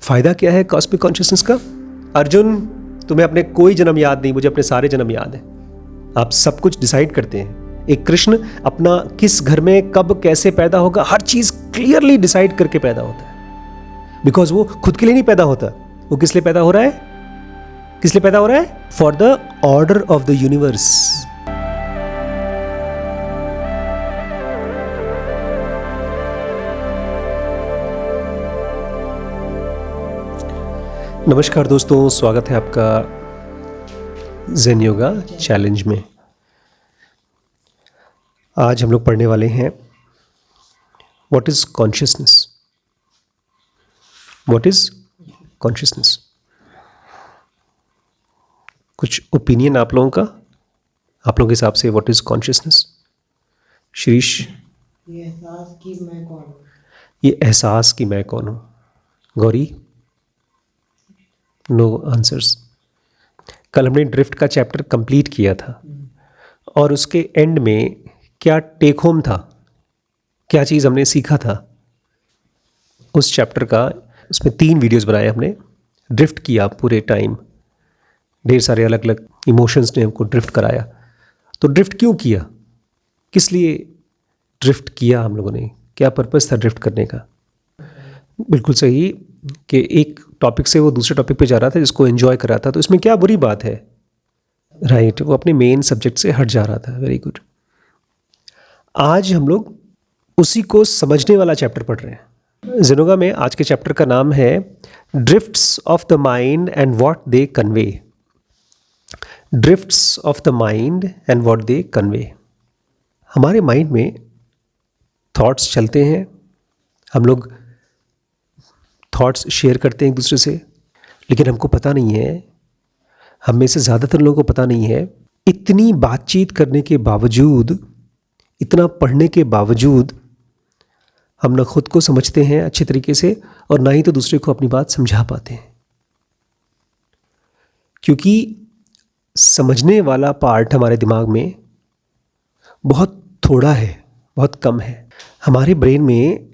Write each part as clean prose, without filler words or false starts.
फायदा क्या है कॉस्मिक कॉन्शियसनेस का? अर्जुन, तुम्हें अपने कोई जन्म याद नहीं, मुझे अपने सारे जन्म याद है। आप सब कुछ डिसाइड करते हैं। एक कृष्ण अपना किस घर में कब कैसे पैदा होगा, हर चीज क्लियरली डिसाइड करके पैदा होता है। बिकॉज वो खुद के लिए नहीं पैदा होता, वो किस लिए पैदा हो रहा है? किस लिए पैदा हो रहा है? For the order of the universe. नमस्कार दोस्तों, स्वागत है आपका ज़ेन योगा चैलेंज में। आज हम लोग पढ़ने वाले हैं what is consciousness. What is consciousness? कुछ ओपिनियन आप लोगों का, आप लोगों के हिसाब से व्हाट इज़ कॉन्शियसनेस? शिरीष? ये एहसास कि मैं कौन हूँ। ये एहसास कि मैं कौन हूँ। गौरी? No answers. कल हमने ड्रिफ्ट का चैप्टर कंप्लीट किया था और उसके एंड में क्या टेक होम था, क्या चीज़ हमने सीखा था उस चैप्टर का? उसमें 3 वीडियोस बनाए हमने। ड्रिफ्ट किया पूरे टाइम, ढेर सारे अलग अलग इमोशंस ने हमको ड्रिफ्ट कराया। तो ड्रिफ्ट क्यों किया, किस लिए ड्रिफ्ट किया हम लोगों ने, क्या पर्पस था ड्रिफ्ट करने का? बिल्कुल सही कि एक टॉपिक से वो दूसरे टॉपिक पे जा रहा था जिसको एंजॉय कर रहा था, तो इसमें क्या बुरी बात है? राइट, वो अपने मेन सब्जेक्ट से हट जा रहा था। Very good. आज हम लोग उसी को समझने वाला चैप्टर पढ़ रहे हैं। ज़ेन योगा में आज के चैप्टर का नाम है drifts of the mind and what they convey. Drifts of the mind and what they convey. हमारे माइंड में थॉट्स चलते हैं, हम लोग थॉट्स शेयर करते हैं एक दूसरे से, लेकिन हमको पता नहीं है, हम में से ज़्यादातर लोगों को पता नहीं है, इतनी बातचीत करने के बावजूद, इतना पढ़ने के बावजूद हम ना खुद को समझते हैं अच्छे तरीके से और ना ही तो दूसरे को अपनी बात समझा पाते हैं। क्योंकि समझने वाला पार्ट हमारे दिमाग में बहुत थोड़ा है, बहुत कम है। हमारे ब्रेन में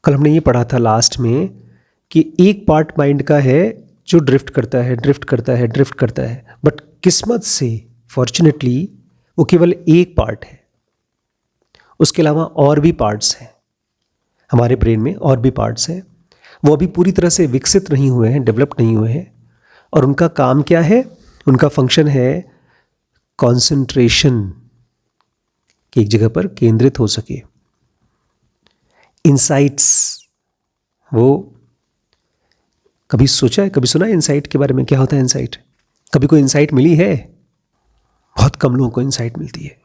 कल हमने ये पढ़ा था लास्ट में कि एक पार्ट माइंड का है जो ड्रिफ्ट करता है, ड्रिफ्ट करता है, ड्रिफ्ट करता है। बट किस्मत से, फॉर्चुनेटली, वो केवल एक पार्ट है। उसके अलावा और भी पार्ट्स हैं हमारे ब्रेन में, और भी पार्ट्स हैं। वो अभी पूरी तरह से विकसित नहीं हुए हैं, डेवलप नहीं हुए हैं। और उनका काम क्या है? उनका फंक्शन है कॉन्सेंट्रेशन, कि एक जगह पर केंद्रित हो सके। इंसाइट्स, वो कभी सोचा है, कभी सुना है इंसाइट के बारे में? क्या होता है इंसाइट? कभी कोई इंसाइट मिली है? बहुत कम लोगों को इंसाइट मिलती है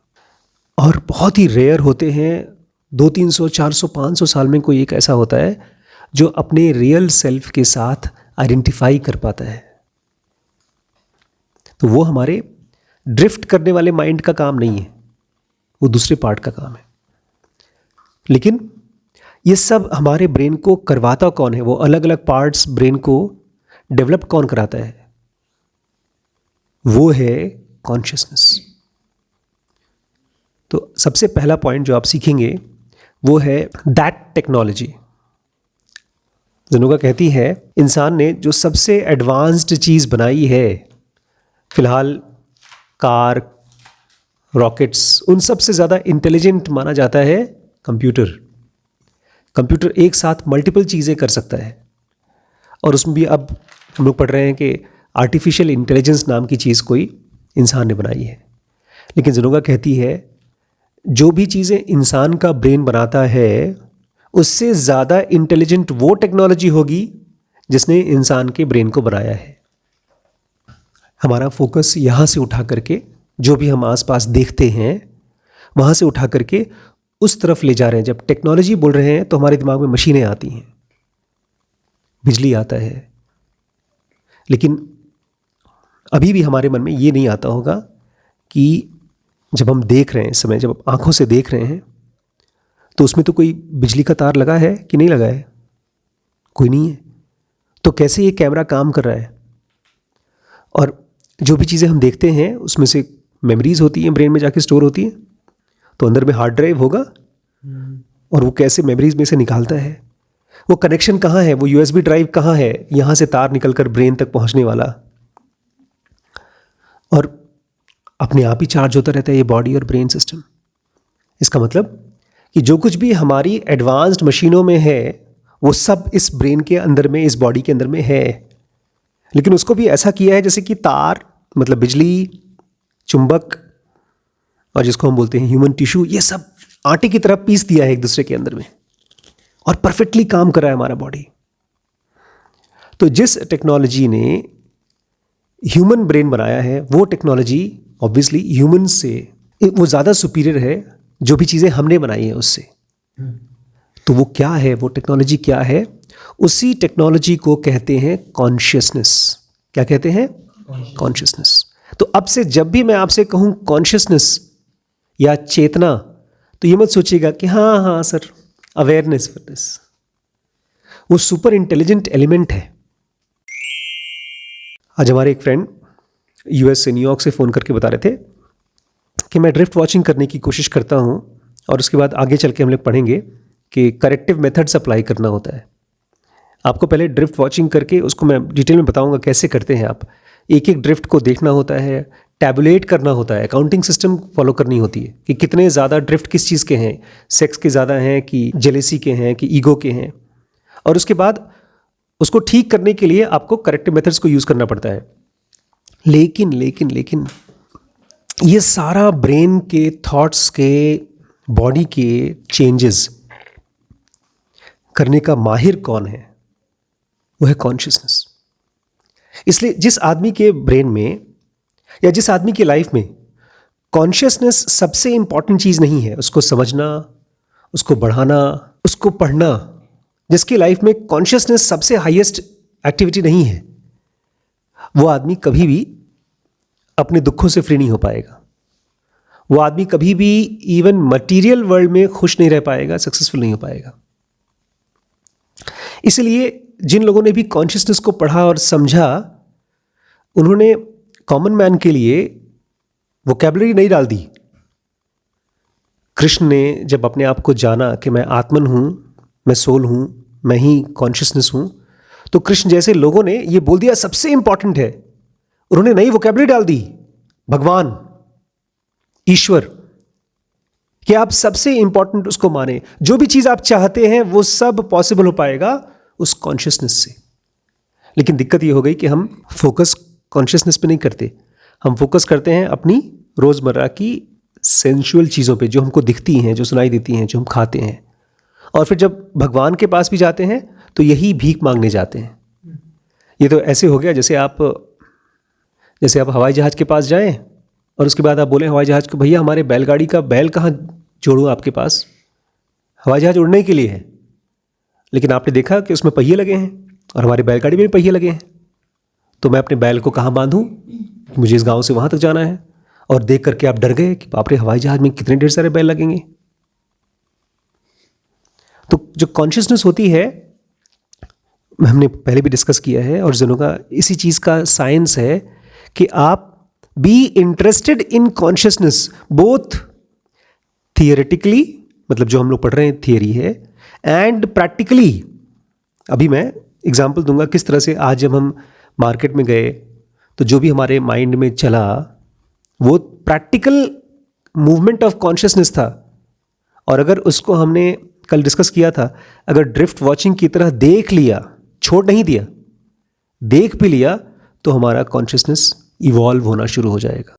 और बहुत ही रेयर होते हैं। 200-300, 400, 500 साल में कोई एक ऐसा होता है जो अपने रियल सेल्फ के साथ आइडेंटिफाई कर पाता है। तो वो हमारे ड्रिफ्ट करने वाले माइंड का काम नहीं है, वो दूसरे पार्ट का काम है। लेकिन ये सब हमारे ब्रेन को करवाता कौन है? वो अलग अलग पार्ट्स ब्रेन को डेवलप कौन कराता है? वो है कॉन्शियसनेस। तो सबसे पहला पॉइंट जो आप सीखेंगे वो है दैट टेक्नोलॉजी। ज़ेन योगा कहती है इंसान ने जो सबसे एडवांस्ड चीज़ बनाई है, फिलहाल कार, रॉकेट्स, उन सबसे ज़्यादा इंटेलिजेंट माना जाता है कंप्यूटर। कंप्यूटर एक साथ मल्टीपल चीज़ें कर सकता है और उसमें भी अब हम लोग पढ़ रहे हैं कि आर्टिफिशियल इंटेलिजेंस नाम की चीज़ कोई इंसान ने बनाई है। लेकिन ज़ेन योगा कहती है जो भी चीज़ें इंसान का ब्रेन बनाता है उससे ज़्यादा इंटेलिजेंट वो टेक्नोलॉजी होगी जिसने इंसान के ब्रेन को बनाया है। हमारा फोकस यहाँ से उठा करके, जो भी हम आसपास देखते हैं वहाँ से उठा करके उस तरफ ले जा रहे हैं। जब टेक्नोलॉजी बोल रहे हैं तो हमारे दिमाग में मशीनें आती हैं, बिजली आता है, लेकिन अभी भी हमारे मन में ये नहीं आता होगा कि जब हम देख रहे हैं इस समय, जब आंखों से देख रहे हैं तो उसमें तो कोई बिजली का तार लगा है कि नहीं लगा है? कोई नहीं है। तो कैसे ये कैमरा काम कर रहा है? और जो भी चीज़ें हम देखते हैं उसमें से मेमोरीज होती हैं, ब्रेन में जाके स्टोर होती हैं। तो अंदर में हार्ड ड्राइव होगा और वो कैसे मेमोरीज में से निकालता है। वो कनेक्शन कहाँ है, वो यूएसबी ड्राइव कहाँ है, यहाँ से तार निकलकर ब्रेन तक पहुँचने वाला, और अपने आप ही चार्ज होता रहता है ये बॉडी और ब्रेन सिस्टम। इसका मतलब कि जो कुछ भी हमारी एडवांस्ड मशीनों में है वो सब इस ब्रेन के अंदर में, इस बॉडी के अंदर में है। लेकिन उसको भी ऐसा किया है जैसे कि तार, मतलब बिजली, चुंबक, और जिसको हम बोलते हैं ह्यूमन टिश्यू, ये सब आटे की तरह पीस दिया है एक दूसरे के अंदर में, और परफेक्टली काम कर रहा है हमारा बॉडी। तो जिस टेक्नोलॉजी ने ह्यूमन ब्रेन बनाया है वो टेक्नोलॉजी ऑब्वियसली ह्यूमन से वो ज़्यादा सुपीरियर है जो भी चीज़ें हमने बनाई हैं उससे। तो वो क्या है, वो टेक्नोलॉजी क्या है? उसी टेक्नोलॉजी को कहते हैं कॉन्शियसनेस। क्या कहते हैं? कॉन्शियसनेस। तो अब से जब भी मैं आपसे कहूँ कॉन्शियसनेस या चेतना, तो ये मत सोचिएगा कि हाँ हाँ सर अवेयरनेस फॉर दिस, वो सुपर इंटेलिजेंट एलिमेंट है। आज हमारे एक फ्रेंड यूएस से, न्यूयॉर्क से फ़ोन करके बता रहे थे कि मैं ड्रिफ्ट वॉचिंग करने की कोशिश करता हूँ, और उसके बाद आगे चल के हम लोग पढ़ेंगे कि करेक्टिव मेथड्स अप्लाई करना होता है। आपको पहले ड्रिफ्ट वॉचिंग करके उसको मैं डिटेल में बताऊंगा कैसे करते हैं आप। एक एक ड्रिफ्ट को देखना होता है, टैबुलेट करना होता है, अकाउंटिंग सिस्टम फॉलो करनी होती है कि कितने ज़्यादा ड्रिफ्ट किस चीज़ के हैं, सेक्स के ज़्यादा हैं कि जेलेसी के हैं कि ईगो के हैं। और उसके बाद उसको ठीक करने के लिए आपको करेक्टिव मेथड्स को यूज़ करना पड़ता है। लेकिन लेकिन लेकिन ये सारा ब्रेन के थॉट्स के, बॉडी के चेंजेस करने का माहिर कौन है? वो है कॉन्शियसनेस। इसलिए जिस आदमी के ब्रेन में या जिस आदमी की लाइफ में कॉन्शियसनेस सबसे इंपॉर्टेंट चीज़ नहीं है, उसको समझना, उसको बढ़ाना, उसको पढ़ना, जिसकी लाइफ में कॉन्शियसनेस सबसे हाईएस्ट एक्टिविटी नहीं है, वो आदमी कभी भी अपने दुखों से फ्री नहीं हो पाएगा। वो आदमी कभी भी इवन मटेरियल वर्ल्ड में खुश नहीं रह पाएगा, सक्सेसफुल नहीं हो पाएगा। इसलिए जिन लोगों ने भी कॉन्शियसनेस को पढ़ा और समझा, उन्होंने कॉमन मैन के लिए वोकैबुलरी नहीं डाल दी। कृष्ण ने जब अपने आप को जाना कि मैं आत्मन हूँ, मैं सोल हूँ, मैं ही कॉन्शियसनेस हूँ, तो कृष्ण जैसे लोगों ने ये बोल दिया सबसे इंपॉर्टेंट है। उन्होंने नई वोकैबुलरी डाल दी, भगवान, ईश्वर, कि आप सबसे इंपॉर्टेंट उसको माने। जो भी चीज़ आप चाहते हैं वो सब पॉसिबल हो पाएगा उस कॉन्शियसनेस से। लेकिन दिक्कत ये हो गई कि हम फोकस कॉन्शियसनेस पे नहीं करते, हम फोकस करते हैं अपनी रोज़मर्रा की सेंसुअल चीज़ों पे, जो हमको दिखती हैं, जो सुनाई देती हैं, जो हम खाते हैं। और फिर जब भगवान के पास भी जाते हैं तो यही भीख मांगने जाते हैं। ये तो ऐसे हो गया जैसे आप हवाई जहाज़ के पास जाएं और उसके बाद आप बोलें हवाई जहाज़ को, भैया हमारे बैलगाड़ी का बैल कहाँ जोड़ूं आपके पास? हवाई जहाज़ उड़ने के लिए है, लेकिन आपने देखा कि उसमें पहिए लगे हैं और हमारी बैलगाड़ी में भी पहिए लगे हैं, तो मैं अपने बैल को कहाँ बांधूं? मुझे इस गांव से वहाँ तक जाना है। और देख करके आप डर गए कि बाप रे, हवाई जहाज़ में कितने ढेर सारे बैल लगेंगे। तो जो कॉन्शियसनेस होती है, हमने पहले भी डिस्कस किया है, और जनों का इसी चीज़ का साइंस है कि आप be interested in consciousness both theoretically, मतलब जो हम लोग पढ़ रहे हैं थियरी है, एंड प्रैक्टिकली। अभी मैं एग्जांपल दूंगा किस तरह से आज जब हम मार्केट में गए तो जो भी हमारे माइंड में चला वो प्रैक्टिकल मूवमेंट ऑफ कॉन्शियसनेस था। और अगर उसको हमने कल डिस्कस किया था, अगर ड्रिफ्ट वॉचिंग की तरह देख लिया, छोड़ नहीं दिया, देख भी लिया, तो हमारा कॉन्शियसनेस इवॉल्व होना शुरू हो जाएगा।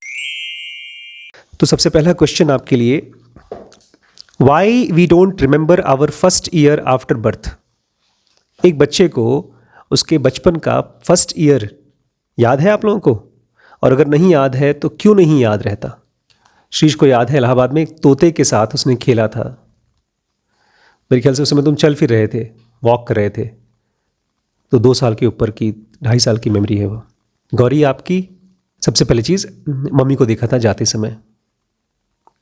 तो सबसे पहला क्वेश्चन आपके लिए, why we don't remember our first year after birth. एक बच्चे को उसके बचपन का फर्स्ट ईयर याद है आप लोगों को? और अगर नहीं याद है तो क्यों नहीं याद रहता? शीश को याद है, इलाहाबाद में एक तोते के साथ उसने खेला था। मेरे ख्याल से उस समय तुम चल फिर रहे थे, वॉक कर रहे थे, तो 2 साल के ऊपर की, 2.5 साल की मेमोरी है वो। गौरी, आपकी सबसे पहली चीज़, मम्मी को देखा था जाते समय।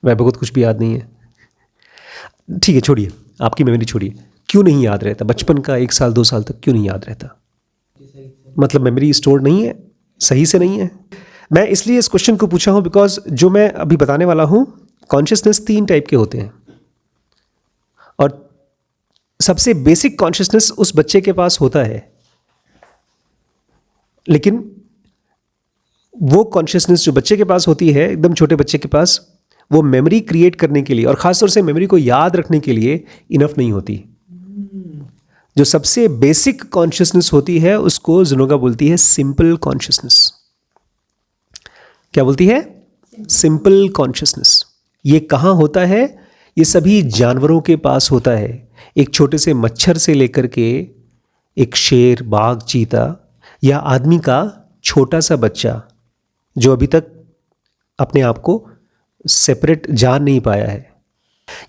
वह बहुत कुछ भी याद नहीं है, ठीक है, छोड़िए, आपकी मेमोरी छोड़िए। क्यों नहीं याद रहता? बचपन का 1 साल 2 साल तक क्यों नहीं याद रहता? मतलब मेमोरी स्टोर नहीं है, सही से नहीं है। मैं इसलिए इस क्वेश्चन को पूछा हूँ बिकॉज जो मैं अभी बताने वाला हूँ, कॉन्शियसनेस 3 टाइप के होते हैं। और सबसे बेसिक कॉन्शियसनेस उस बच्चे के पास होता है, लेकिन वो कॉन्शियसनेस जो बच्चे के पास होती है, एकदम छोटे बच्चे के पास, वो मेमोरी क्रिएट करने के लिए और ख़ासतौर से मेमोरी को याद रखने के लिए इनफ नहीं होती। जो सबसे बेसिक कॉन्शियसनेस होती है उसको ज़ुनोगा बोलती है सिंपल कॉन्शियसनेस। क्या बोलती है? Simple consciousness. ये कहाँ होता है? ये सभी जानवरों के पास होता है। एक छोटे से मच्छर से लेकर के एक शेर, बाघ, चीता या आदमी का छोटा सा बच्चा जो अभी तक अपने आप को सेपरेट जान नहीं पाया है,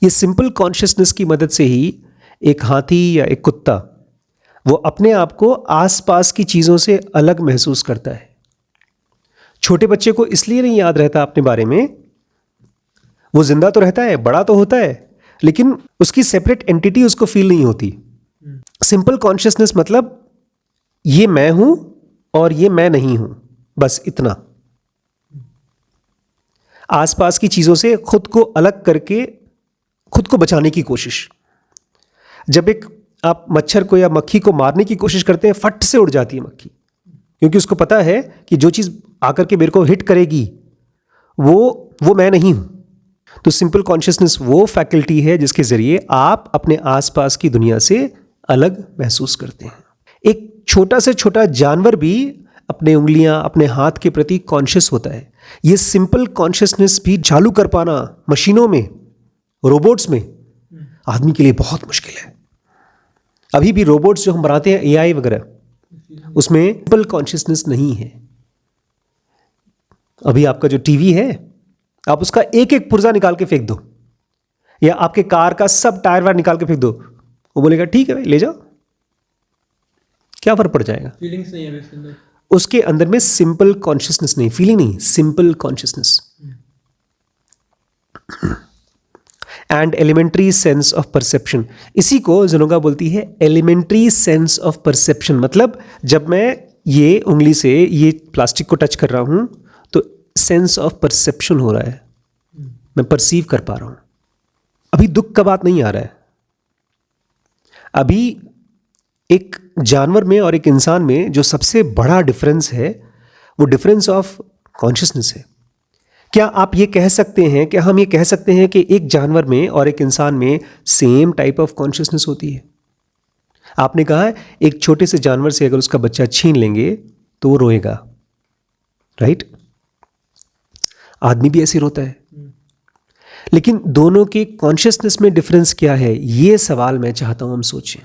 ये सिंपल कॉन्शियसनेस की मदद से ही एक हाथी या एक कुत्ता वो अपने आप को आसपास की चीज़ों से अलग महसूस करता है। छोटे बच्चे को इसलिए नहीं याद रहता अपने बारे में, वो जिंदा तो रहता है, बड़ा तो होता है, लेकिन उसकी सेपरेट एंटिटी उसको फील नहीं होती। सिंपल कॉन्शियसनेस मतलब ये मैं हूं और ये मैं नहीं हूं, बस इतना। आसपास की चीज़ों से खुद को अलग करके खुद को बचाने की कोशिश। जब एक आप मच्छर को या मक्खी को मारने की कोशिश करते हैं, फट से उड़ जाती है मक्खी, क्योंकि उसको पता है कि जो चीज़ आकर के मेरे को हिट करेगी वो मैं नहीं हूं। तो सिंपल कॉन्शियसनेस वो फैकल्टी है जिसके ज़रिए आप अपने आसपास की दुनिया से अलग महसूस करते हैं। एक छोटा से छोटा जानवर भी अपने उंगलियां, अपने हाथ के प्रति कॉन्शियस होता है। ये सिंपल कॉन्शियसनेस भी चालू कर पाना मशीनों में, रोबोट्स में, आदमी के लिए बहुत मुश्किल है। अभी भी रोबोट्स जो हम बनाते हैं, एआई वगैरह, उसमें सिंपल कॉन्शियसनेस नहीं है। अभी आपका जो टीवी है, आप उसका एक एक पुर्जा निकाल के फेंक दो, या आपके कार का सब टायर वायर निकाल के फेंक दो, वो बोलेगा ठीक है भाई ले जाओ, क्या फर्क पड़ जाएगा? फीलिंग्स नहीं है इसके अंदर। उसके अंदर में सिंपल कॉन्शियसनेस नहीं, फीलिंग नहीं, simple consciousness and elementary sense of perception. इसी को ज़ुनोगा बोलती है एलिमेंट्री सेंस ऑफ परसेप्शन। मतलब जब मैं ये उंगली से ये प्लास्टिक को टच कर रहा हूं तो सेंस ऑफ परसेप्शन हो रहा है, मैं परसीव कर पा रहा हूं। अभी दुख का बात नहीं आ रहा है। अभी एक जानवर में और एक इंसान में जो सबसे बड़ा डिफरेंस है वो डिफरेंस ऑफ कॉन्शियसनेस है। क्या आप ये कह सकते हैं कि हम ये कह सकते हैं कि एक जानवर में और एक इंसान में सेम टाइप ऑफ कॉन्शियसनेस होती है? आपने कहा है एक छोटे से जानवर से अगर उसका बच्चा छीन लेंगे तो वो रोएगा, राइट? आदमी भी ऐसे रोता है। लेकिन दोनों के कॉन्शियसनेस में डिफरेंस क्या है, ये सवाल मैं चाहता हूं हम सोचें।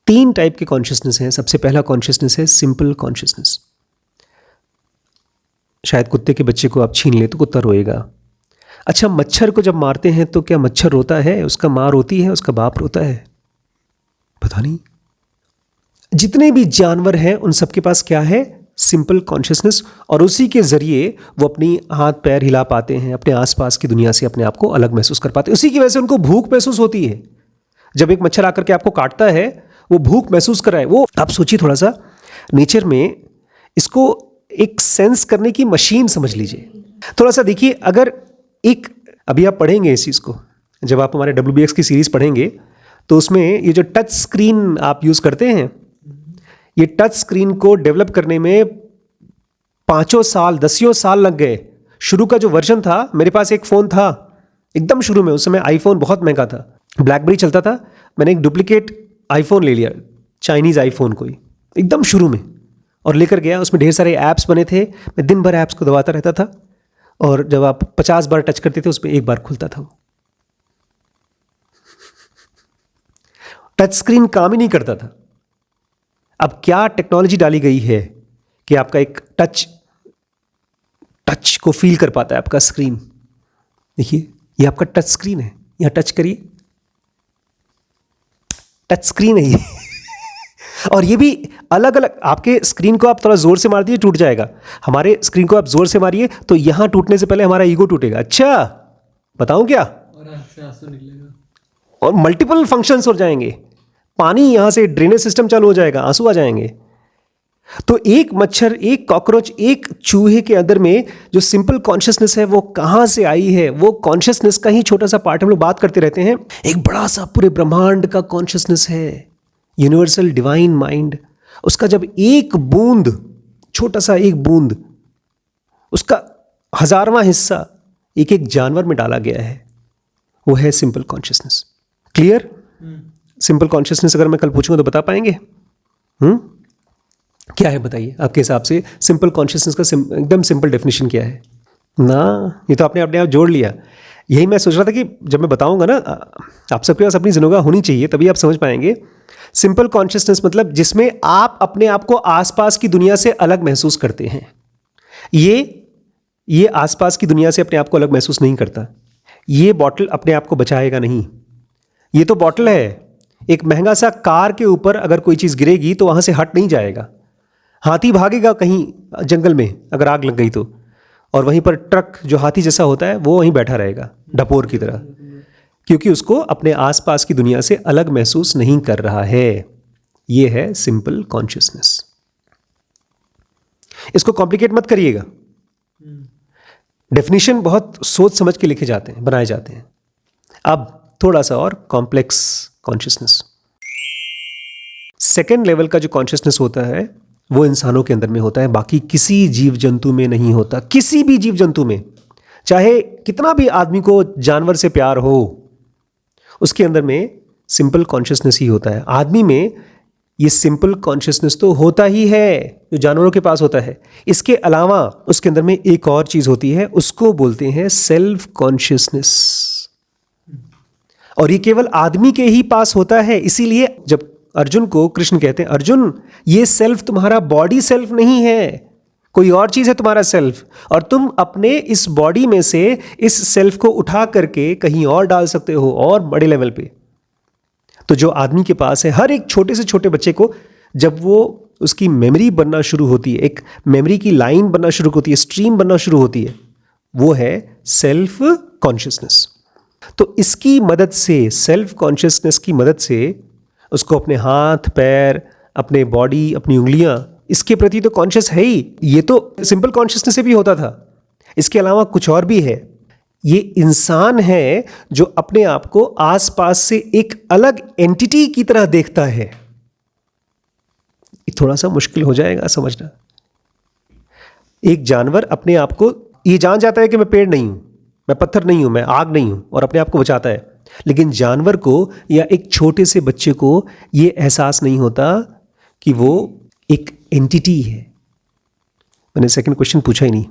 3 टाइप के कॉन्शियसनेस हैं। सबसे पहला कॉन्शियसनेस है सिंपल कॉन्शियसनेस। शायद कुत्ते के बच्चे को आप छीन लें तो कुत्ता रोएगा। अच्छा, मच्छर को जब मारते हैं तो क्या मच्छर रोता है? उसका माँ रोती है, उसका बाप रोता है? पता नहीं। जितने भी जानवर हैं उन सबके पास क्या है? सिंपल कॉन्शियसनेस, और उसी के जरिए वो अपनी हाथ पैर हिला पाते हैं, अपने आसपास की दुनिया से अपने आप को अलग महसूस कर पाते हैं। उसी की वजह से उनको भूख महसूस होती है। जब एक मच्छर आकर के आपको काटता है, वो भूख महसूस कर रहा है। वो आप सोचिए थोड़ा सा, नेचर में इसको एक सेंस करने की मशीन समझ लीजिए। थोड़ा सा देखिए, अगर एक अभी आप पढ़ेंगे इस चीज़ को, जब आप हमारे WBX की सीरीज़ पढ़ेंगे तो उसमें ये जो टच स्क्रीन आप यूज़ करते हैं, ये टच स्क्रीन को डेवलप करने में 5 साल 10 साल लग गए। शुरू का जो वर्जन था, मेरे पास एक फ़ोन था एकदम शुरू में, उस समय आईफोन बहुत महंगा था, ब्लैकबेरी चलता था। मैंने एक डुप्लीकेट आईफोन ले लिया, चाइनीज़ आईफोन कोई, एकदम शुरू में, और लेकर गया। उसमें ढेर सारे ऐप्स बने थे, मैं दिन भर ऐप्स को दबाता रहता था, और जब आप 50 बार टच करते थे उसमें एक बार खुलता था वो। टच स्क्रीन काम ही नहीं करता था। अब क्या टेक्नोलॉजी डाली गई है कि आपका एक टच को फील कर पाता है आपका स्क्रीन। देखिए, ये आपका टच स्क्रीन है, यहां टच करिए, टच स्क्रीन है ये। और ये भी अलग अलग, आपके स्क्रीन को आप थोड़ा जोर से मार दिए टूट जाएगा, हमारे स्क्रीन को आप जोर से मारिए तो यहां टूटने से पहले हमारा ईगो टूटेगा। अच्छा बताऊं क्या? और आँख से आंसू निकलेगा, और मल्टीपल फंक्शंस हो जाएंगे। पानी यहां से ड्रेनेज सिस्टम चालू हो जाएगा, आंसू आ जाएंगे। तो एक मच्छर, एक कॉकरोच, एक चूहे के अंदर में जो सिंपल कॉन्शियसनेस है वो कहाँ से आई है? वो कॉन्शियसनेस का ही छोटा सा पार्ट हम लोग बात करते रहते हैं। एक बड़ा सा पूरे ब्रह्मांड का कॉन्शियसनेस है, यूनिवर्सल डिवाइन माइंड। उसका जब एक बूंद, छोटा सा एक बूंद, उसका 1000वां हिस्सा एक एक जानवर में डाला गया है, वो है simple consciousness. Clear? Simple consciousness अगर मैं कल पूछूंगा तो बता पाएंगे? क्या है बताइए आपके हिसाब से सिंपल कॉन्शियसनेस का एकदम सिंपल डेफिनेशन क्या है? ना, ये तो आपने अपने आप जोड़ लिया। यही मैं सोच रहा था कि जब मैं बताऊंगा ना, आप सबके पास अपनी जिनोगा होनी चाहिए, तभी आप समझ पाएंगे। सिंपल कॉन्शियसनेस मतलब जिसमें आप अपने आप को आसपास की दुनिया से अलग महसूस करते हैं। ये आसपास की दुनिया से अपने आप को अलग महसूस नहीं करता। ये बॉटल अपने आप को बचाएगा नहीं। ये तो बॉटल है, एक महंगा सा कार के ऊपर अगर कोई चीज़ गिरेगी तो वहाँ से हट नहीं जाएगा। हाथी भागेगा कहीं जंगल में अगर आग लग गई तो, और वहीं पर ट्रक जो हाथी जैसा होता है वो वहीं बैठा रहेगा डपोर की तरह, क्योंकि उसको अपने आसपास की दुनिया से अलग महसूस नहीं कर रहा है। ये है सिंपल कॉन्शियसनेस। इसको कॉम्प्लिकेट मत करिएगा। डेफिनेशन बहुत सोच समझ के लिखे जाते हैं, बनाए जाते हैं। अब थोड़ा सा और कॉम्प्लेक्स कॉन्शियसनेस। सेकेंड लेवल का जो कॉन्शियसनेस होता है वो इंसानों के अंदर में होता है, बाकी किसी जीव जंतु में नहीं होता। किसी भी जीव जंतु में, चाहे कितना भी आदमी को जानवर से प्यार हो, उसके अंदर में सिंपल कॉन्शियसनेस ही होता है। आदमी में ये सिंपल कॉन्शियसनेस तो होता ही है जो जानवरों के पास होता है। इसके अलावा उसके अंदर में एक और चीज होती है, उसको बोलते हैं सेल्फ कॉन्शियसनेस। और ये केवल आदमी के ही पास होता है। इसीलिए जब अर्जुन को कृष्ण कहते हैं, अर्जुन ये सेल्फ तुम्हारा बॉडी सेल्फ नहीं है, कोई और चीज है तुम्हारा सेल्फ, और तुम अपने इस बॉडी में से इस सेल्फ को उठा करके कहीं और डाल सकते हो और बड़े लेवल पे। तो जो आदमी के पास है, हर एक छोटे से छोटे बच्चे को जब वो उसकी मेमोरी बनना शुरू होती है, एक मेमोरी की लाइन बनना शुरू होती है, स्ट्रीम बनना शुरू होती है, वो है सेल्फ कॉन्शियसनेस। तो इसकी मदद से, सेल्फ कॉन्शियसनेस की मदद से उसको अपने हाथ पैर, अपने बॉडी, अपनी उंगलियां, इसके प्रति तो कॉन्शियस है ही। ये तो सिंपल कॉन्शियसनेस से भी होता था। इसके अलावा कुछ और भी है। ये इंसान है जो अपने आप को आसपास से एक अलग एंटिटी की तरह देखता है। थोड़ा सा मुश्किल हो जाएगा समझना। एक जानवर अपने आप को ये जान जाता है कि मैं पेड़ नहीं हूं, मैं पत्थर नहीं हूं, मैं आग नहीं हूं, और अपने आप को बचाता है। लेकिन जानवर को या एक छोटे से बच्चे को ये एहसास नहीं होता कि वो एक एंटिटी है। मैंने सेकंड क्वेश्चन पूछा ही नहीं,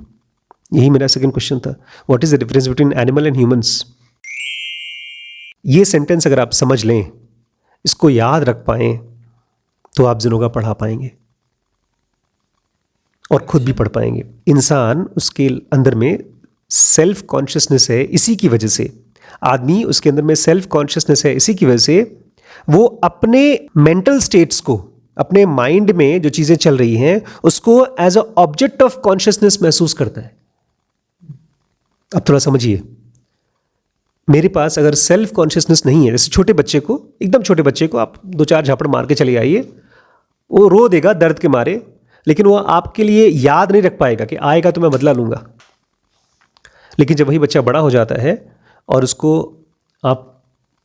यही मेरा सेकंड क्वेश्चन था, what is the difference between animal and humans. ये सेंटेंस अगर आप समझ लें, इसको याद रख पाएं, तो आप जिनोगा पढ़ा पाएंगे और खुद भी पढ़ पाएंगे। इंसान, उसके अंदर में सेल्फ कॉन्शियसनेस है, इसी की वजह से आदमी, उसके अंदर में सेल्फ कॉन्शियसनेस है, इसी की वजह से वो अपने मेंटल स्टेट्स को, अपने माइंड में जो चीजें चल रही हैं उसको as a object of consciousness महसूस करता है। अब थोड़ा समझिए, मेरे पास अगर सेल्फ कॉन्शियसनेस नहीं है, जैसे छोटे बच्चे को, एकदम छोटे बच्चे को आप 2-4 झापड़ मार के चले आइए, वो रो देगा दर्द के मारे, लेकिन वो आपके लिए याद नहीं रख पाएगा कि आएगा तो मैं बदला लूंगा। लेकिन जब वही बच्चा बड़ा हो जाता है और उसको आप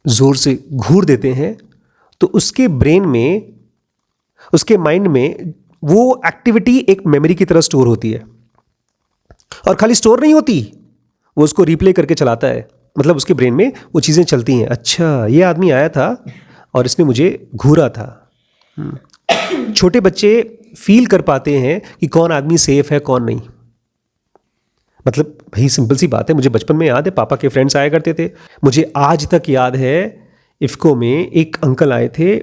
जोर से घूर देते हैं, तो उसके ब्रेन में, उसके माइंड में वो एक्टिविटी एक मेमोरी की तरह स्टोर होती है। और खाली स्टोर नहीं होती, वो उसको रिप्ले करके चलाता है। मतलब उसके ब्रेन में वो चीज़ें चलती हैं, अच्छा ये आदमी आया था और इसने मुझे घूरा था। छोटे बच्चे फील कर पाते हैं कि कौन आदमी सेफ है कौन नहीं। मतलब भाई सिंपल सी बात है, मुझे बचपन में याद है पापा के फ्रेंड्स आया करते थे। मुझे आज तक याद है इफ्को में एक अंकल आए थे,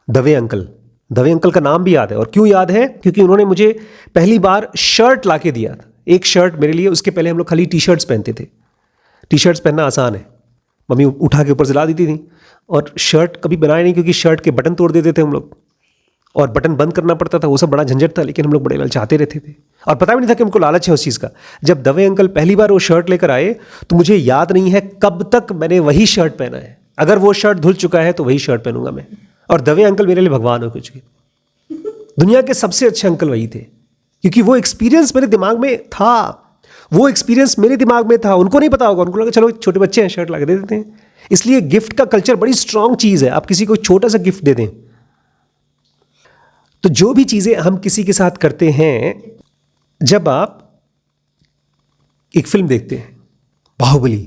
दवे अंकल। दवे अंकल का नाम भी याद है। और क्यों याद है? क्योंकि उन्होंने मुझे पहली बार शर्ट ला के दिया था, एक शर्ट मेरे लिए। उसके पहले हम लोग खाली टी शर्ट्स पहनते थे। टी शर्ट्स पहनना आसान है, मम्मी उठा के ऊपर जला देती थी। और शर्ट कभी बनाए नहीं, क्योंकि शर्ट के बटन तोड़ देते थे हम लोग, और बटन बंद करना पड़ता था, वो सब बड़ा झंझट था। लेकिन हम लोग बड़े ललचाते रहते थे और पता भी नहीं था कि हमको लालच है उस चीज़ का। जब दवे अंकल पहली बार वो शर्ट लेकर आए तो मुझे याद नहीं है कब तक मैंने वही शर्ट पहना है। अगर वो शर्ट धुल चुका है तो वही शर्ट पहनूंगा मैं। और दवे अंकल मेरे लिए भगवान हो कुछ। दुनिया के सबसे अच्छे अंकल वही थे, क्योंकि वो एक्सपीरियंस मेरे दिमाग में था, वो एक्सपीरियंस मेरे दिमाग में था। उनको नहीं पता होगा, उनको लगा चलो छोटे बच्चे हैं शर्ट ला के दे देते हैं। इसलिए गिफ्ट का कल्चर बड़ी स्ट्रांग चीज़ है। आप किसी को छोटा सा गिफ्ट दे दें, तो जो भी चीज़ें हम किसी के साथ करते हैं, जब आप एक फिल्म देखते हैं बाहुबली,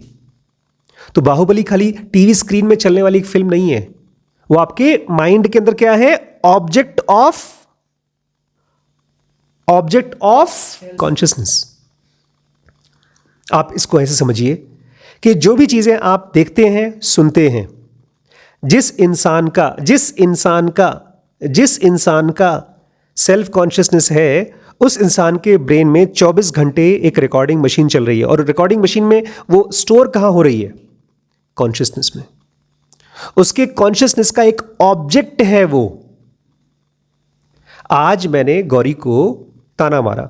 तो बाहुबली खाली टीवी स्क्रीन में चलने वाली एक फिल्म नहीं है, वो आपके माइंड के अंदर क्या है, ऑब्जेक्ट ऑफ कॉन्शियसनेस। आप इसको ऐसे समझिए कि जो भी चीजें आप देखते हैं, सुनते हैं, जिस इंसान का सेल्फ कॉन्शियसनेस है, उस इंसान के ब्रेन में 24 घंटे एक रिकॉर्डिंग मशीन चल रही है। और रिकॉर्डिंग मशीन में वो स्टोर कहाँ हो रही है, कॉन्शियसनेस में। उसके कॉन्शियसनेस का एक ऑब्जेक्ट है वो। आज मैंने गौरी को ताना मारा,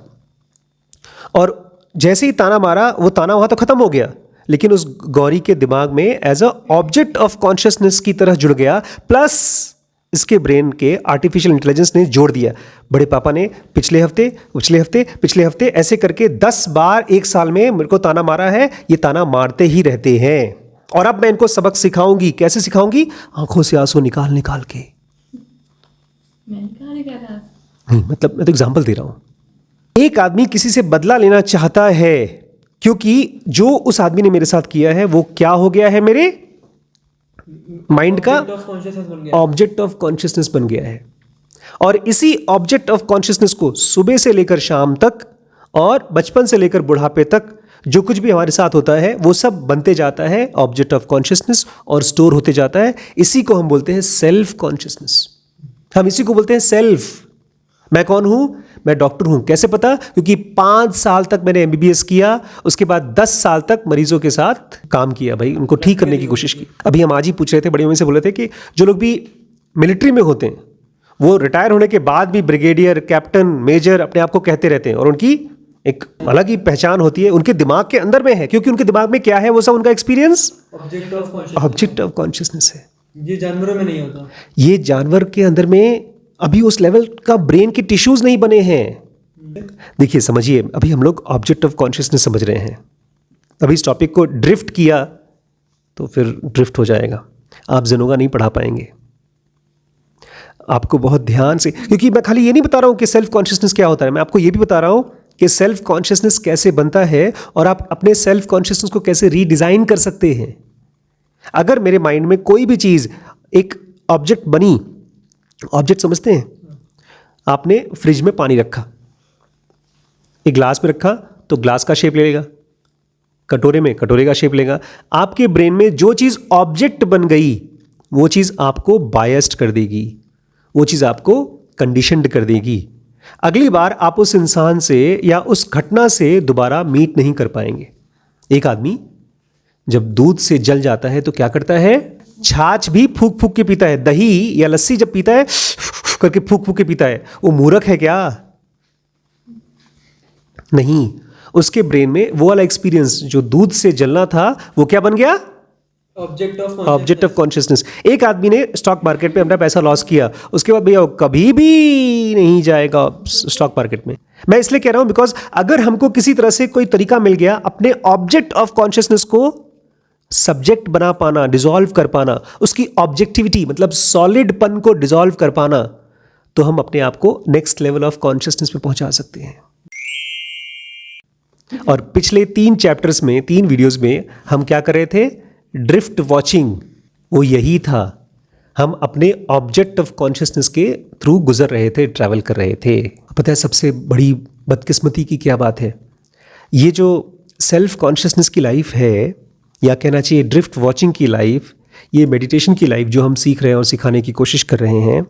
और जैसे ही ताना मारा, वो ताना वहां तो खत्म हो गया, लेकिन उस गौरी के दिमाग में as a object of consciousness की तरह जुड़ गया। प्लस इसके ब्रेन के आर्टिफिशियल इंटेलिजेंस ने जोड़ दिया। बड़े पापा ने पिछले हफ्ते ऐसे करके 10 बार एक साल में मेरे को ताना मारा है। ये ताना मारते ही रहते हैं, और अब मैं इनको सबक सिखाऊंगी। कैसे सिखाऊंगी? आंखों से आंसू निकाल निकाल के। मैंने कहा नहीं कहा था। नहीं, मतलब मैं तो एग्जाम्पल दे रहा हूं। एक आदमी किसी से बदला लेना चाहता है, क्योंकि जो उस आदमी ने मेरे साथ किया है वो क्या हो गया है, मेरे माइंड का ऑब्जेक्ट ऑफ कॉन्शियसनेस बन गया है। और इसी ऑब्जेक्ट ऑफ कॉन्शियसनेस को सुबह से लेकर शाम तक और बचपन से लेकर बुढ़ापे तक जो कुछ भी हमारे साथ होता है, वो सब बनते जाता है ऑब्जेक्ट ऑफ कॉन्शियसनेस और स्टोर होते जाता है। इसी को हम बोलते हैं सेल्फ कॉन्शियसनेस। हम इसी को बोलते हैं सेल्फ। मैं कौन हूं? मैं डॉक्टर हूं। कैसे पता? क्योंकि 5 साल तक मैंने MBBS किया, उसके बाद 10 साल तक मरीजों के साथ काम किया, भाई उनको ठीक करने की कोशिश की। अभी हम आज ही पूछ रहे थे, बड़ी मम्मी से बोल रहे थे कि जो लोग भी मिलिट्री में होते हैं, वो रिटायर होने के बाद भी ब्रिगेडियर, कैप्टन, मेजर अपने आप को कहते रहते हैं, और उनकी एक अलग ही पहचान होती है, उनके दिमाग के अंदर में है। क्योंकि उनके दिमाग में क्या है, वो सब उनका एक्सपीरियंस ऑब्जेक्ट ऑफ कॉन्शियसनेस है। ये जानवरों में नहीं होता। ये जानवर के अंदर में अभी उस लेवल का ब्रेन के टिश्यूज नहीं बने हैं। देखिए, समझिए, अभी हम लोग ऑब्जेक्ट ऑफ कॉन्शियसनेस समझ रहे हैं। अभी इस टॉपिक को ड्रिफ्ट किया तो फिर ड्रिफ्ट हो जाएगा, आप ज़ेनोगा नहीं पढ़ा पाएंगे। आपको बहुत ध्यान से, क्योंकि मैं खाली ये नहीं बता रहा हूं कि सेल्फ कॉन्शियसनेस क्या होता है, मैं आपको ये भी बता रहा हूं कि सेल्फ कॉन्शियसनेस कैसे बनता है और आप अपने सेल्फ कॉन्शियसनेस को कैसे रीडिज़ाइन कर सकते हैं। अगर मेरे माइंड में कोई भी चीज़ एक ऑब्जेक्ट बनी, ऑब्जेक्ट समझते हैं, आपने फ्रिज में पानी रखा, एक ग्लास में रखा तो ग्लास का शेप ले लेगा, कटोरे में कटोरे का शेप लेगा। आपके ब्रेन में जो चीज़ ऑब्जेक्ट बन गई, वो चीज़ आपको बायस्ड कर देगी, वो चीज़ आपको कंडीशनड कर देगी। अगली बार आप उस इंसान से या उस घटना से दोबारा मीट नहीं कर पाएंगे। एक आदमी जब दूध से जल जाता है तो क्या करता है? छाछ भी फूक फूक के पीता है। दही या लस्सी जब पीता है करके फूक फूक के पीता है। वो मूर्ख है क्या? नहीं, उसके ब्रेन में वो वाला एक्सपीरियंस जो दूध से जलना था, वो क्या बन गया? Object of consciousness. एक आदमी ने स्टॉक मार्केट में अपना पैसा लॉस किया, उसके बाद भैया कभी भी नहीं जाएगा स्टॉक मार्केट में। मैं इसलिए कह रहा हूं बिकॉज अगर हमको किसी तरह से कोई तरीका मिल गया अपने ऑब्जेक्ट ऑफ कॉन्शियसनेस को सब्जेक्ट बना पाना, डिसॉल्व कर पाना, उसकी ऑब्जेक्टिविटी मतलब सॉलिडपन को डिसॉल्व कर पाना, तो हम अपने आप को नेक्स्ट लेवल ऑफ कॉन्शियसनेस पे पहुंचा सकते हैं। और पिछले 3 चैप्टर्स में, 3 वीडियोस में हम क्या कर रहे थे? Drift watching. वो यही था, हम अपने ऑब्जेक्ट ऑफ कॉन्शियसनेस के थ्रू गुजर रहे थे, ट्रैवल कर रहे थे। पता है सबसे बड़ी बदकिस्मती की क्या बात है? ये जो सेल्फ कॉन्शियसनेस की लाइफ है, या कहना चाहिए ड्रिफ्ट वॉचिंग की लाइफ, ये मेडिटेशन की लाइफ जो हम सीख रहे हैं और सिखाने की कोशिश कर रहे हैं,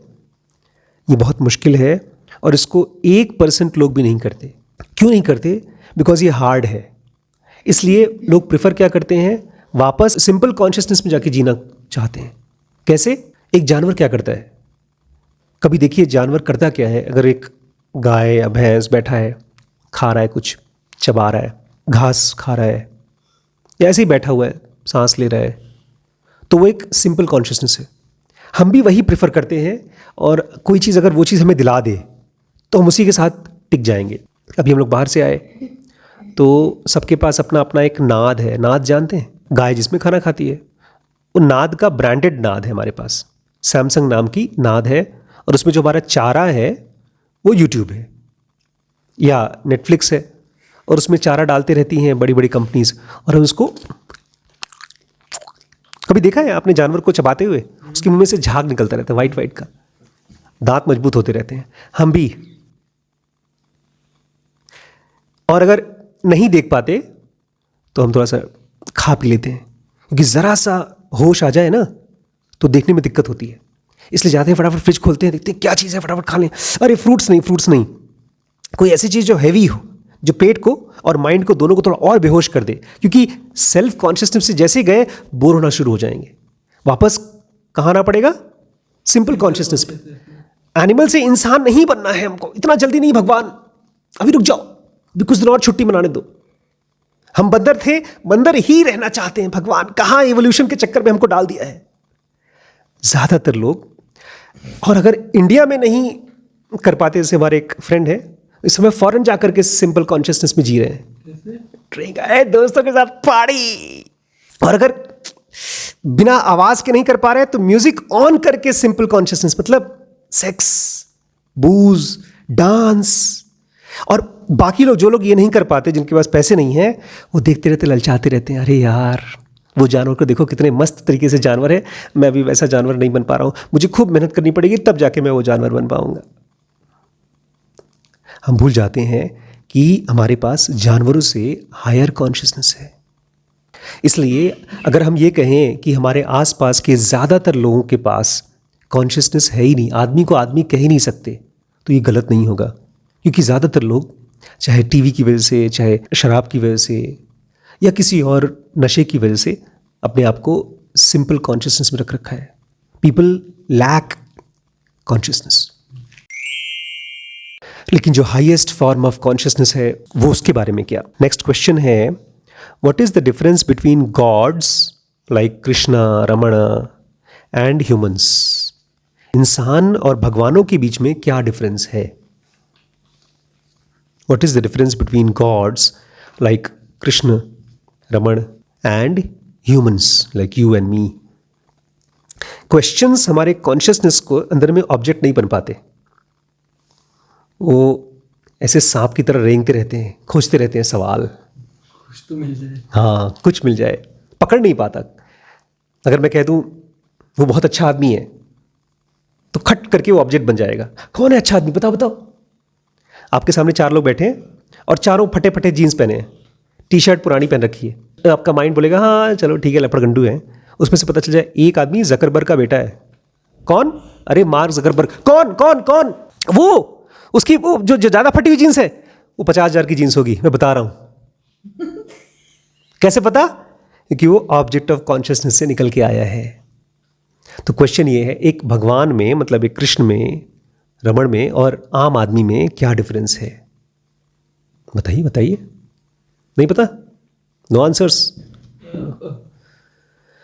ये बहुत मुश्किल है और इसको 1% लोग भी नहीं करते। क्यों नहीं करते? बिकॉज ये हार्ड है। इसलिए लोग प्रेफर क्या करते हैं? वापस सिंपल कॉन्शियसनेस में जाके जीना चाहते हैं। कैसे? एक जानवर क्या करता है? कभी देखिए जानवर करता क्या है। अगर एक गाय या भैंस बैठा है, खा रहा है, कुछ चबा रहा है, घास खा रहा है, या ऐसे ही बैठा हुआ है, सांस ले रहा है, तो वो एक सिंपल कॉन्शियसनेस है। हम भी वही प्रेफर करते हैं, और कोई चीज़ अगर वो चीज़ हमें दिला दे, तो हम उसी के साथ टिक जाएंगे। अभी हम लोग बाहर से आए तो सबके पास अपना अपना एक नाद है। नाद जानते हैं? गाय जिसमें खाना खाती है, वो नाद का ब्रांडेड नाद है हमारे पास। सैमसंग नाम की नाद है, और उसमें जो हमारा चारा है वो यूट्यूब है या नेटफ्लिक्स है, और उसमें चारा डालते रहती हैं बड़ी बड़ी कंपनीज, और हम उसको, कभी देखा है आपने जानवर को चबाते हुए? उसके मुंह में से झाग निकलता रहता है वाइट वाइट का, दांत मजबूत होते रहते हैं। हम भी, और अगर नहीं देख पाते तो हम थोड़ा सा खा पी लेते हैं, क्योंकि ज़रा सा होश आ जाए ना तो देखने में दिक्कत होती है। इसलिए जाते हैं फटाफट फ्रिज खोलते हैं, देखते हैं क्या चीज़ है, फटाफट खा लें। अरे फ्रूट्स नहीं, कोई ऐसी चीज़ जो हैवी हो, जो पेट को और माइंड को दोनों को थोड़ा और बेहोश कर दे, क्योंकि सेल्फ कॉन्शियसनेस से जैसे गए बोर होना शुरू हो जाएंगे। वापस कहाँ आना पड़ेगा? सिंपल कॉन्शियसनेस पे। एनिमल से इंसान नहीं बनना है हमको, इतना जल्दी नहीं भगवान, अभी रुक जाओ, अभी कुछ दिन और छुट्टी मनाने दो। हम बंदर थे, बंदर ही रहना चाहते हैं भगवान, कहाँ एवोल्यूशन के चक्कर में हमको डाल दिया है ज़्यादातर लोग। और अगर इंडिया में नहीं कर पाते, जैसे हमारे एक फ्रेंड है, इस समय फॉरेन जाकर के सिंपल कॉन्शियसनेस में जी रहे हैं, ड्रिंक है दोस्तों के साथ पार्टी, और अगर बिना आवाज के नहीं कर पा रहे तो म्यूजिक ऑन करके सिंपल कॉन्शियसनेस, मतलब सेक्स, बूज, डांस। और बाकी लोग, जो लोग ये नहीं कर पाते, जिनके पास पैसे नहीं है, वो देखते रहते, ललचाते रहते हैं, अरे यार वो जानवर को देखो कितने मस्त तरीके से जानवर है, मैं भी वैसा जानवर नहीं बन पा रहा हूँ, मुझे खूब मेहनत करनी पड़ेगी तब जाके मैं वो जानवर बन पाऊंगा। हम भूल जाते हैं कि हमारे पास जानवरों से हायर कॉन्शियसनेस है। इसलिए अगर हम ये कहें कि हमारे आसपास के ज़्यादातर लोगों के पास कॉन्शियसनेस है ही नहीं, आदमी को आदमी कह ही नहीं सकते, तो ये गलत नहीं होगा। क्योंकि ज़्यादातर लोग, चाहे टीवी की वजह से, चाहे शराब की वजह से, या किसी और नशे की वजह से, अपने आप को सिंपल कॉन्शियसनेस में रख रखा है। People lack consciousness. लेकिन जो हाईएस्ट फॉर्म ऑफ कॉन्शियसनेस है वो, उसके बारे में क्या? नेक्स्ट क्वेश्चन है, what is the difference between gods like Krishna, Ramana and humans? इंसान और भगवानों के बीच में क्या डिफरेंस है? What is the difference between gods like Krishna, Raman and humans like you and me? Questions हमारे कॉन्शियसनेस को अंदर में ऑब्जेक्ट नहीं बन पाते, वो ऐसे सांप की तरह रेंगते रहते हैं, खोजते रहते हैं सवाल, कुछ तो मिल जाए। हाँ, कुछ मिल जाए, पकड़ नहीं पाता। अगर मैं कह दूं वो बहुत अच्छा आदमी है, तो खट करके वो ऑब्जेक्ट बन जाएगा। कौन है अच्छा आदमी, बताओ बताओ। आपके सामने 4 लोग बैठे हैं और चारों फटे फटे जीन्स पहने हैं, टी शर्ट पुरानी पहन रखी है, तो आपका माइंड बोलेगा हाँ चलो ठीक है, लपड़गंडू है। उसमें से पता चल जाए एक आदमी जकरबर्ग का बेटा है। कौन? अरे मार्क जकरबर्ग। कौन कौन कौन? वो उसकी वो जो ज़्यादा फटी हुई जीन्स है, वो 50,000 की जीन्स होगी, मैं बता रहा हूं। कैसे पता? क्योंकि वो ऑब्जेक्ट ऑफ कॉन्शियसनेस से निकल के आया है। तो क्वेश्चन ये है, एक भगवान में, मतलब एक कृष्ण में, रमण में और आम आदमी में क्या डिफरेंस है? बताइए बताइए। नहीं पता? No answers.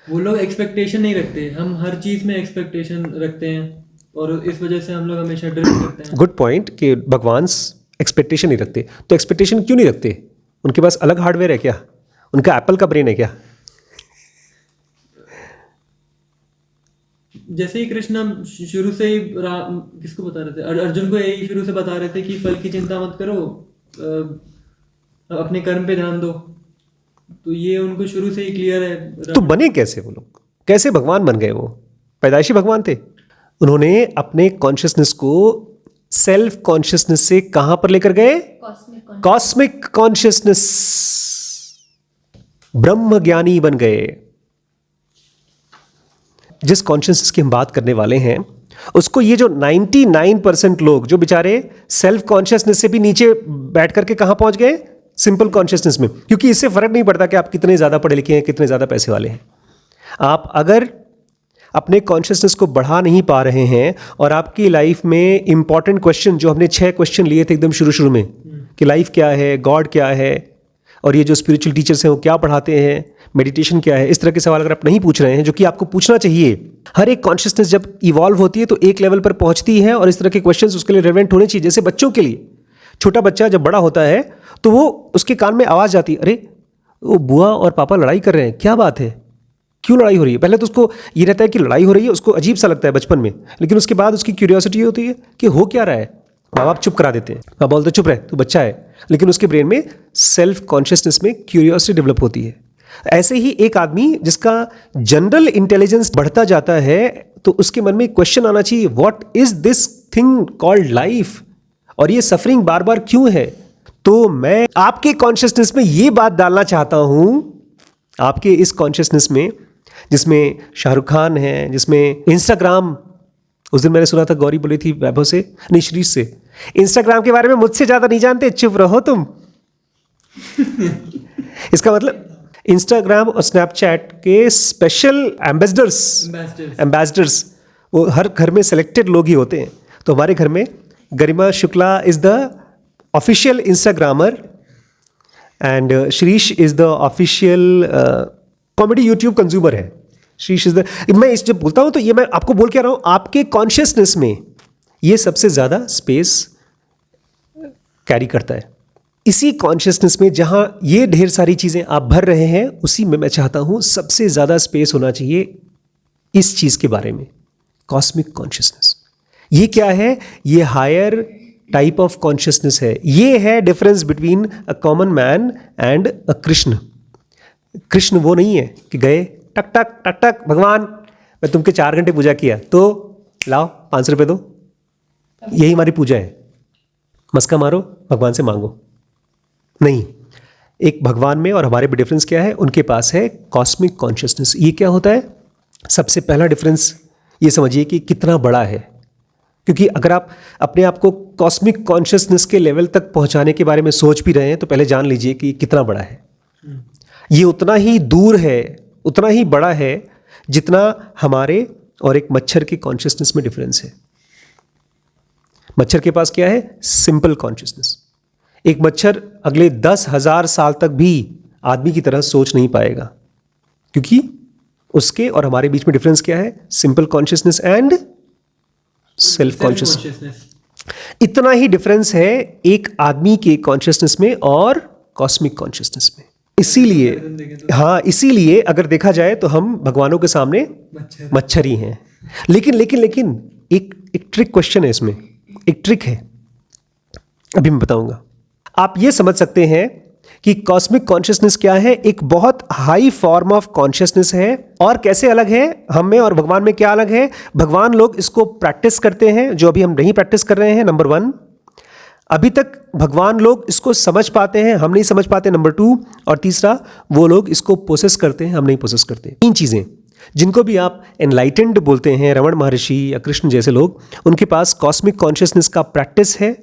वो लोग एक्सपेक्टेशन नहीं रखते, हम हर चीज़ में एक्सपेक्टेशन रखते हैं, और इस वजह से हम लोग हमेशा ड्रिफ्ट करते हैं। गुड पॉइंट कि भगवान एक्सपेक्टेशन नहीं रखते। तो एक्सपेक्टेशन क्यों नहीं रखते? उनके पास अलग हार्डवेयर है क्या? उनका एप्पल का ब्रेन है क्या? जैसे ही कृष्ण शुरू से ही किसको बता रहे थे, अर्जुन को यही शुरू से बता रहे थे कि फल की चिंता मत करो, अपने कर्म पे ध्यान दो, तो ये उनको शुरू से ही क्लियर है। तो बने कैसे वो लोग? कैसे भगवान बन गए? वो पैदाइशी भगवान थे। उन्होंने अपने कॉन्शियसनेस को सेल्फ कॉन्शियसनेस से कहां पर लेकर गए? Cosmic consciousness. ब्रह्म ज्ञानी बन गए। जिस कॉन्शियसनेस की हम बात करने वाले हैं, उसको ये जो 99% लोग जो बेचारे सेल्फ कॉन्शियसनेस से भी नीचे बैठ करके कहां पहुंच गए? सिंपल कॉन्शियसनेस में। क्योंकि इससे फर्क नहीं पड़ता कि आप कितने ज़्यादा पढ़े लिखे हैं, कितने ज़्यादा पैसे वाले हैं। आप अगर अपने कॉन्शियसनेस को बढ़ा नहीं पा रहे हैं, और आपकी लाइफ में इंपॉर्टेंट क्वेश्चन, जो हमने 6 क्वेश्चन लिए थे एकदम शुरू में, कि लाइफ क्या है, गॉड क्या है, और ये जो स्पिरिचुअल टीचर्स हैं वो क्या पढ़ाते हैं, मेडिटेशन क्या है, इस तरह के सवाल अगर आप नहीं पूछ रहे हैं, जो कि आपको पूछना चाहिए। हर एक कॉन्शियसनेस जब इवॉल्व होती है तो एक लेवल पर पहुंचती है और इस तरह के क्वेश्चंस उसके लिए रेलेवेंट होने चाहिए। जैसे बच्चों के लिए, छोटा बच्चा जब बड़ा होता है तो वो उसके कान में आवाज़ आती है, अरे वो बुआ और पापा लड़ाई कर रहे हैं, क्या बात है, क्यों लड़ाई हो रही है। पहले तो उसको ये रहता है कि लड़ाई हो रही है, उसको अजीब सा लगता है बचपन में, लेकिन उसके बाद उसकी क्यूरियोसिटी होती है कि हो क्या रहा है। माँ बाप चुप करा देते हैं, माँ बोलते चुप रहे तू बच्चा है, लेकिन उसके ब्रेन में सेल्फ कॉन्शियसनेस में क्यूरियोसिटी डेवलप होती है। ऐसे ही एक आदमी जिसका जनरल इंटेलिजेंस बढ़ता जाता है तो उसके मन में क्वेश्चन आना चाहिए, what is this thing called life, और ये सफरिंग बार बार क्यों है। तो मैं आपके कॉन्शियसनेस में ये बात डालना चाहता हूं, आपके इस कॉन्शियसनेस में जिसमें शाहरुख खान है, जिसमें इंस्टाग्राम, उस दिन मैंने सुना था गौरी बोली थी वैभव से, नहीं श्रीश से, इंस्टाग्राम के बारे में मुझसे ज्यादा नहीं जानते, चुप रहो तुम। इसका मतलब इंस्टाग्राम और स्नैपचैट के स्पेशल एम्बेसडर्स वो हर घर में सेलेक्टेड लोग ही होते हैं। तो हमारे घर में Garima Shukla is the official Instagrammer and Shrish is the official comedy YouTube consumer है। श्रीश इज द, मैं इस जब बोलता हूं तो ये मैं आपको बोल के आ रहा हूं, आपके कॉन्शियसनेस में ये सबसे ज्यादा स्पेस कैरी करता है। इसी कॉन्शियसनेस में जहां ये ढेर सारी चीजें आप भर रहे हैं, उसी में मैं चाहता हूं सबसे ज्यादा स्पेस होना चाहिए इस चीज के बारे में, कॉस्मिक कॉन्शियसनेस। ये क्या है? ये हायर टाइप ऑफ कॉन्शियसनेस है। ये है difference between a common man and अ कृष्ण। कृष्ण वो नहीं है कि गए टक टक टक टक, भगवान मैं तुमके 4 घंटे पूजा किया तो लाओ 500 रुपये दो, यही हमारी पूजा है, मस्का मारो भगवान से मांगो। नहीं, एक भगवान में और हमारे में डिफरेंस क्या है? उनके पास है कॉस्मिक कॉन्शियसनेस। ये क्या होता है? सबसे पहला डिफरेंस ये समझिए कि कितना बड़ा है, क्योंकि अगर आप अपने आप को कॉस्मिक कॉन्शियसनेस के लेवल तक पहुंचाने के बारे में सोच भी रहे हैं तो पहले जान लीजिए कि कितना बड़ा है। ये उतना ही दूर है, उतना ही बड़ा है जितना हमारे और एक मच्छर के कॉन्शियसनेस में डिफरेंस है। मच्छर के पास क्या है? Simple consciousness. एक मच्छर अगले 10,000 साल तक भी आदमी की तरह सोच नहीं पाएगा, क्योंकि उसके और हमारे बीच में डिफरेंस क्या है? Simple consciousness and self consciousness. इतना ही डिफरेंस है एक आदमी के कॉन्शियसनेस में और कॉस्मिक कॉन्शियसनेस में। इसीलिए हाँ, इसीलिए अगर देखा जाए तो हम भगवानों के सामने मच्छर ही हैं। लेकिन लेकिन लेकिन एक ट्रिक क्वेश्चन है इसमें, एक ट्रिक है, अभी मैं बताऊंगा। आप ये समझ सकते हैं कि कॉस्मिक कॉन्शियसनेस क्या है? एक बहुत हाई फॉर्म ऑफ कॉन्शियसनेस है। और कैसे अलग है हम में और भगवान में? क्या अलग है? भगवान लोग इसको प्रैक्टिस करते हैं, जो अभी हम नहीं प्रैक्टिस कर रहे हैं, नंबर 1। अभी तक भगवान लोग इसको समझ पाते हैं, हम नहीं समझ पाते, नंबर 2। और तीसरा, वो लोग इसको प्रोसेस करते हैं, हम नहीं प्रोसेस करते। 3 चीज़ें जिनको भी आप एनलाइटेंड बोलते हैं, रमण महर्षि या कृष्ण जैसे लोग, उनके पास कॉस्मिक कॉन्शियसनेस का प्रैक्टिस है,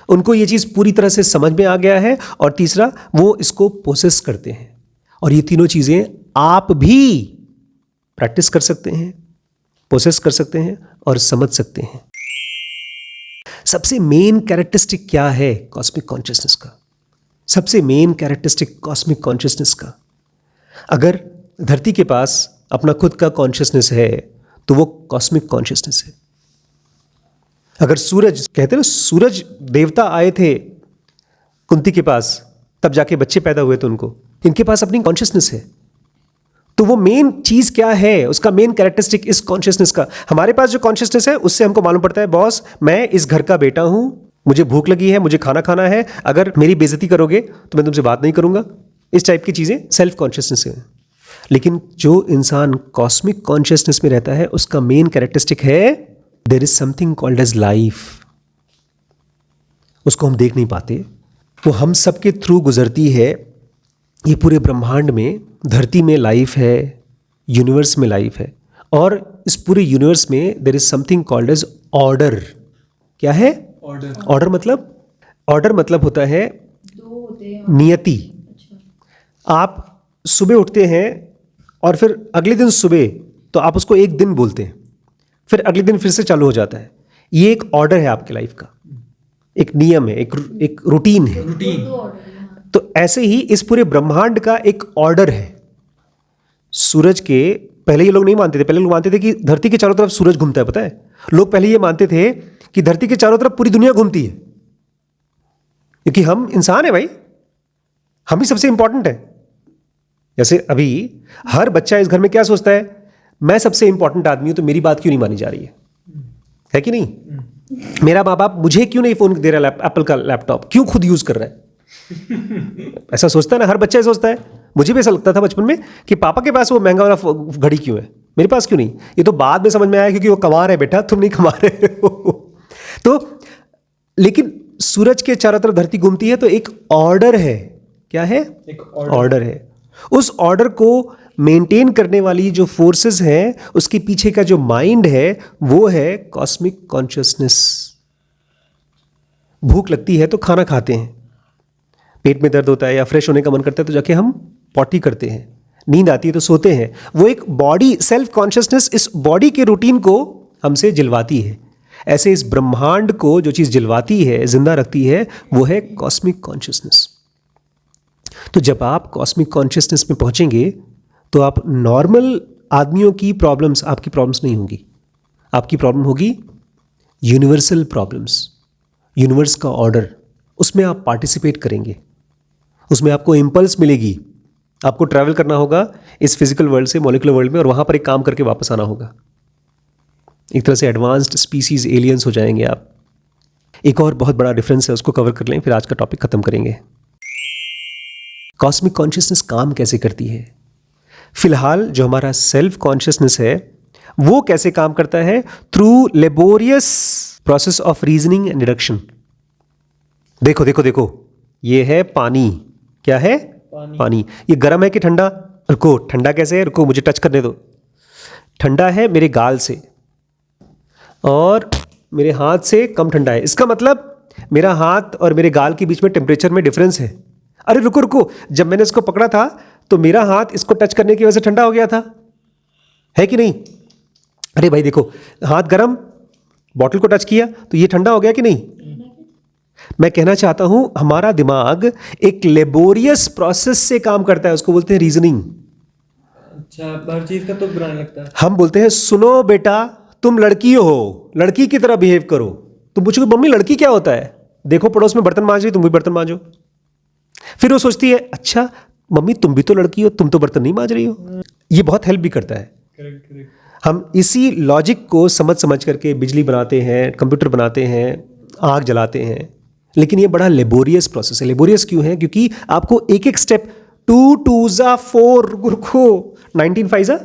उनको ये चीज़ पूरी तरह से समझ में आ गया है। और तीसरा, वो इसको प्रोसेस करते हैं। और ये तीनों चीज़ें आप भी प्रैक्टिस कर सकते हैं, प्रोसेस कर सकते हैं और समझ सकते हैं। सबसे मेन कैरेक्टरिस्टिक क्या है कॉस्मिक कॉन्शियसनेस का? सबसे मेन कैरेक्टरिस्टिक कॉस्मिक कॉन्शियसनेस का, अगर धरती के पास अपना खुद का कॉन्शियसनेस है तो वो कॉस्मिक कॉन्शियसनेस है। अगर सूरज, कहते हैं ना, सूरज देवता आए थे कुंती के पास, तब जाके बच्चे पैदा हुए थे उनको, इनके पास अपनी कॉन्शियसनेस है। तो वो मेन चीज क्या है, उसका मेन कैरेक्टरिस्टिक इस कॉन्शियसनेस का। हमारे पास जो कॉन्शियसनेस है उससे हमको मालूम पड़ता है, बॉस मैं इस घर का बेटा हूं, मुझे भूख लगी है, मुझे खाना खाना है, अगर मेरी बेइज्जती करोगे तो मैं तुमसे बात नहीं करूंगा। इस टाइप की चीजें सेल्फ कॉन्शियसनेस है। लेकिन जो इंसान कॉस्मिक कॉन्शियसनेस में रहता है उसका मेन कैरेक्टरिस्टिक है there is something called as life. उसको हम देख नहीं पाते, वो हम सबके थ्रू गुजरती है। ये पूरे ब्रह्मांड में, धरती में लाइफ है, यूनिवर्स में लाइफ है, और इस पूरे यूनिवर्स में there is something called as order. क्या है ऑर्डर? ऑर्डर मतलब होता है नियति। आप सुबह उठते हैं और फिर अगले दिन सुबह तो आप उसको एक दिन बोलते हैं, फिर अगले दिन फिर से चालू हो जाता है। ये एक ऑर्डर है आपकी लाइफ का, एक नियम है, एक रूटीन है। तो ऐसे ही इस पूरे ब्रह्मांड का एक ऑर्डर है। सूरज के, पहले ये लोग नहीं मानते थे, पहले लोग मानते थे कि धरती के चारों तरफ सूरज घूमता है, पता है? लोग पहले ये मानते थे कि धरती के चारों तरफ पूरी दुनिया घूमती है, क्योंकि हम इंसान है भाई, हम ही सबसे इंपॉर्टेंट है। जैसे अभी हर बच्चा इस घर में क्या सोचता है, मैं सबसे इंपॉर्टेंट आदमी हूं तो मेरी बात क्यों नहीं मानी जा रही है कि नहीं? मेरा माँ बाप मुझे क्यों नहीं फोन दे रहा, एप्पल का लैपटॉप क्यों खुद यूज कर रहा है? ऐसा सोचता है ना, हर बच्चा ऐसा सोचता है। मुझे भी ऐसा लगता था बचपन में कि पापा के पास वो महंगा वाला घड़ी क्यों है, मेरे पास क्यों नहीं? ये तो बाद में समझ में आया क्योंकि वो कमा रहे बेटा, तुम नहीं कमा रहे हो। तो लेकिन सूरज के चारों तरफ धरती घूमती है तो एक ऑर्डर है। क्या है? एक ऑर्डर है। उस ऑर्डर को मेंटेन करने वाली जो फोर्सेस हैं, उसके पीछे का जो माइंड है वो है कॉस्मिक कॉन्शियसनेस। भूख लगती है तो खाना खाते हैं, पेट में दर्द होता है या फ्रेश होने का मन करता है तो जाके हम पॉटी करते हैं, नींद आती है तो सोते हैं। वो एक बॉडी सेल्फ कॉन्शियसनेस इस बॉडी के रूटीन को हमसे जिलवाती है। ऐसे इस ब्रह्मांड को जो चीज़ जिलवाती है, जिंदा रखती है, वो है कॉस्मिक कॉन्शियसनेस। तो जब आप कॉस्मिक कॉन्शियसनेस में पहुंचेंगे तो आप नॉर्मल आदमियों की प्रॉब्लम्स, आपकी प्रॉब्लम्स नहीं होंगी। आपकी प्रॉब्लम होगी यूनिवर्सल प्रॉब्लम्स, यूनिवर्स का ऑर्डर। उसमें आप पार्टिसिपेट करेंगे, उसमें आपको इम्पल्स मिलेगी। आपको ट्रैवल करना होगा इस फिजिकल वर्ल्ड से मॉलिक्यूलर वर्ल्ड में, और वहाँ पर एक काम करके वापस आना होगा। एक तरह से एडवांस्ड स्पीसीज, एलियंस हो जाएंगे आप। एक और बहुत बड़ा डिफरेंस है, उसको कवर कर लें, फिर आज का टॉपिक खत्म करेंगे। कॉस्मिक कॉन्शियसनेस काम कैसे करती है? फिलहाल जो हमारा सेल्फ कॉन्शियसनेस है वो कैसे काम करता है? Through laborious process of reasoning and deduction. देखो देखो देखो, ये है पानी। क्या है? पानी। ये गर्म है कि ठंडा? रुको, ठंडा कैसे है? रुको, मुझे टच करने दो। ठंडा है मेरे गाल से और मेरे हाथ से कम ठंडा है। इसका मतलब मेरा हाथ और मेरे गाल के बीच में टेम्परेचर में डिफरेंस है। अरे रुको रुको, जब मैंने इसको पकड़ा था तो मेरा हाथ इसको टच करने की वजह से ठंडा हो गया था, है कि नहीं? अरे भाई देखो, हाथ गर्म, बॉटल को टच किया तो ये ठंडा हो गया कि नहीं? मैं कहना चाहता हूं हमारा दिमाग एक लेबोरियस प्रोसेस से काम करता है, उसको बोलते हैं रीजनिंग। अच्छा, हर चीज का तो बुरा नहीं लगता। हम बोलते हैं सुनो बेटा, तुम लड़की हो, लड़की की तरह बिहेव करो। तुम पूछोगे मम्मी लड़की क्या होता है? देखो पड़ोस में बर्तन मांज रही, तुम भी बर्तन मांजो। फिर वो सोचती है अच्छा मम्मी तुम भी तो लड़की हो, तुम तो बर्तन नहीं मांज रही हो। ये बहुत हेल्प भी करता है। Correct correct. हम इसी लॉजिक को समझ समझ करके बिजली बनाते हैं, कंप्यूटर बनाते हैं, आग जलाते हैं, लेकिन ये बड़ा लेबोरियस प्रोसेस है। लेबोरियस क्यों है? क्योंकि आपको एक एक स्टेप 2 2 4 रुको 19 5